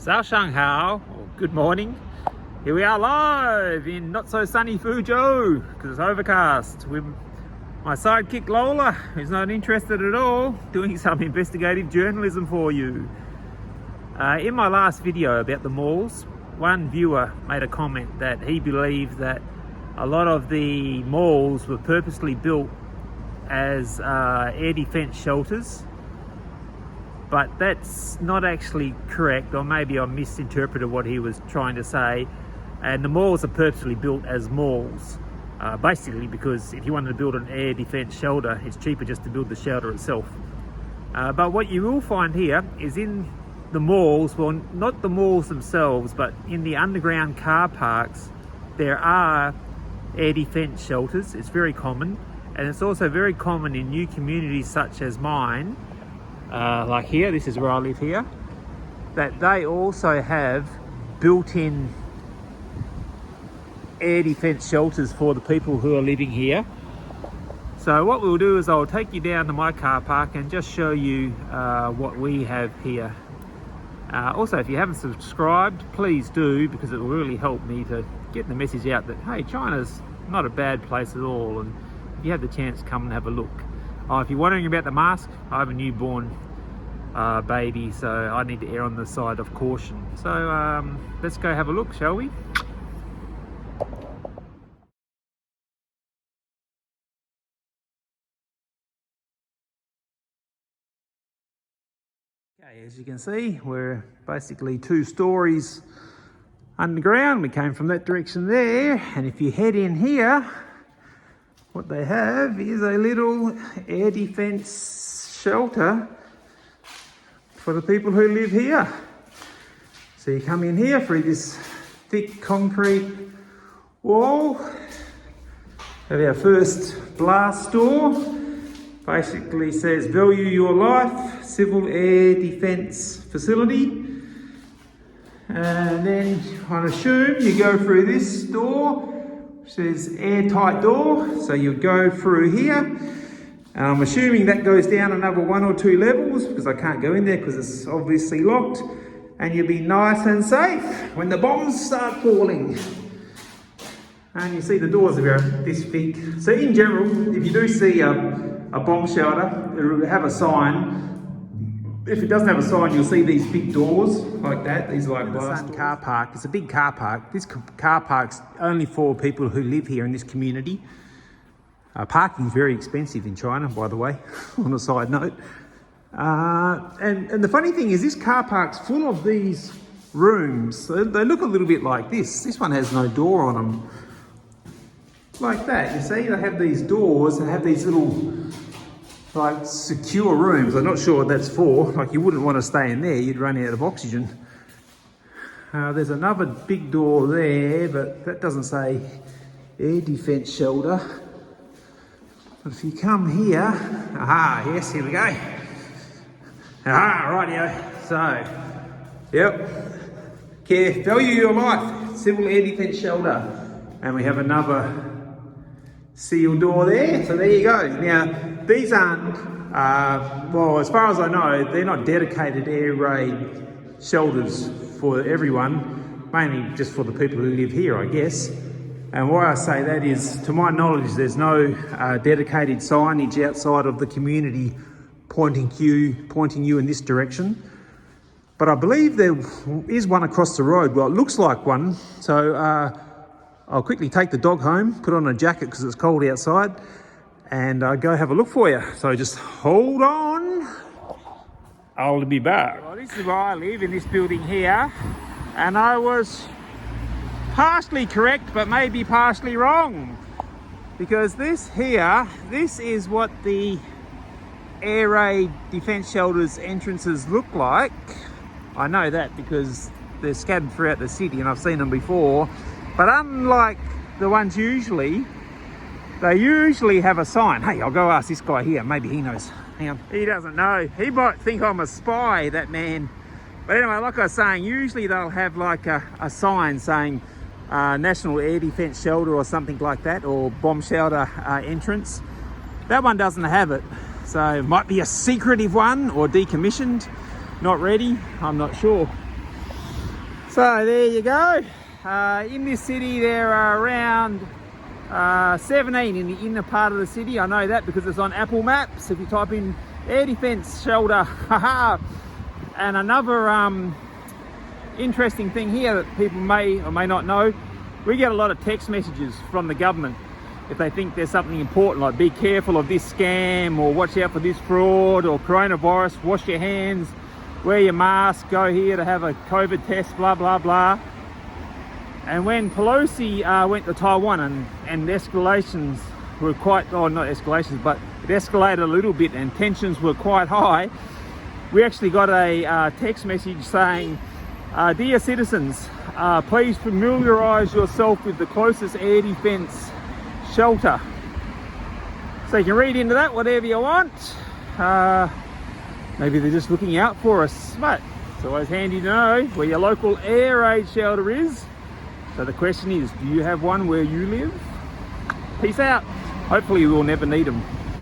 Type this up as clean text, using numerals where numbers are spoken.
Shanghai, or good morning. Here we are live in not so sunny Fuzhou because it's overcast with my sidekick Lola, who's not interested at all, doing some investigative journalism for you. In my last video about the malls, one viewer made a comment that he believed that a lot of the malls were purposely built as air defense shelters. But that's not actually correct, or maybe I misinterpreted what he was trying to say. And the malls are purposely built as malls, basically because if you wanted to build an air defense shelter, it's cheaper just to build the shelter itself. But what you will find here is in the malls, well, not the malls themselves, but in the underground car parks, there are air defense shelters. It's very common, and it's also very common in new communities such as mine. Like here, this is where I live here, that they also have built-in air defense shelters for the people who are living here. So what we'll do is I'll take you down to my car park and just show you what we have here. Also, if you haven't subscribed, please do, because it will really help me to get the message out that, hey, China's not a bad place at all, and if you have the chance, come and have a look. If you're wondering about the mask, I have a newborn baby, so I need to err on the side of caution. So let's go have a look, shall we? Okay, as you can see, we're basically 2 stories underground. We came from that direction there, and if you head in here, what they have is a little air defense shelter for the people who live here. So you come in here through this thick concrete wall. Have our first blast door. Basically says value your life, civil air defense facility. And then I assume you go through this door, which says airtight door, so you go through here, and I'm assuming that goes down another 1 or 2 levels because I can't go in there because it's obviously locked, and you'll be nice and safe when the bombs start falling. And you see the doors are this thick. So in general, if you do see a bomb shelter, it'll have a sign. If it doesn't have a sign, you'll see these big doors like that. These are like glass doors. Car park. It's a big car park. This car park's only for people who live here in this community. Parking's very expensive in China, by the way, on a side note. And the funny thing is, this car park's full of these rooms. They look a little bit like this. This one has no door on them. Like that, you see? They have these doors and have these little like secure rooms. I'm not sure what that's for. Like, you wouldn't want to stay in there, you'd run out of oxygen. There's another big door there, but that doesn't say air defense shelter. But if you come here, yes, here we go. Rightio. So, yep. Value your life, civil air defense shelter. And we have another seal door there. So there you go. Now, these aren't, well, as far as I know, they're not dedicated air raid shelters for everyone, mainly just for the people who live here, I guess. And why I say that is, to my knowledge, there's no dedicated signage outside of the community pointing you in this direction. But I believe there is one across the road. Well, it looks like one. So I'll quickly take the dog home, put on a jacket because it's cold outside, and go have a look for you. So just hold on. I'll be back. Well, this is where I live, in this building here, and I was partially correct, but maybe partially wrong, because this is what the air raid defense shelters entrances look like. I know that because they're scattered throughout the city and I've seen them before, but unlike the ones they usually have a sign. Hey, I'll go ask this guy here, maybe he knows. Hang on. He doesn't know. He might think I'm a spy, that man. But anyway, like I was saying, usually they'll have like a sign saying National Air Defense Shelter or something like that, or bomb shelter entrance. That one doesn't have it. So it might be a secretive one or decommissioned, not ready, I'm not sure. So there you go. In this city there are around 17 in the inner part of the city. I know that because it's on Apple Maps. If you type in air defense shelter, and another interesting thing here that people may or may not know, we get a lot of text messages from the government if they think there's something important, like be careful of this scam, or watch out for this fraud, or coronavirus, wash your hands, wear your mask, go here to have a COVID test, blah blah blah. And when Pelosi went to Taiwan and escalations were quite, oh not escalations, but it escalated a little bit and tensions were quite high, we actually got a text message saying, dear citizens, please familiarise yourself with the closest air defence shelter. So you can read into that whatever you want. Maybe they're just looking out for us, but it's always handy to know where your local air raid shelter is. So the question is, do you have one where you live? Peace out. Hopefully we'll never need them.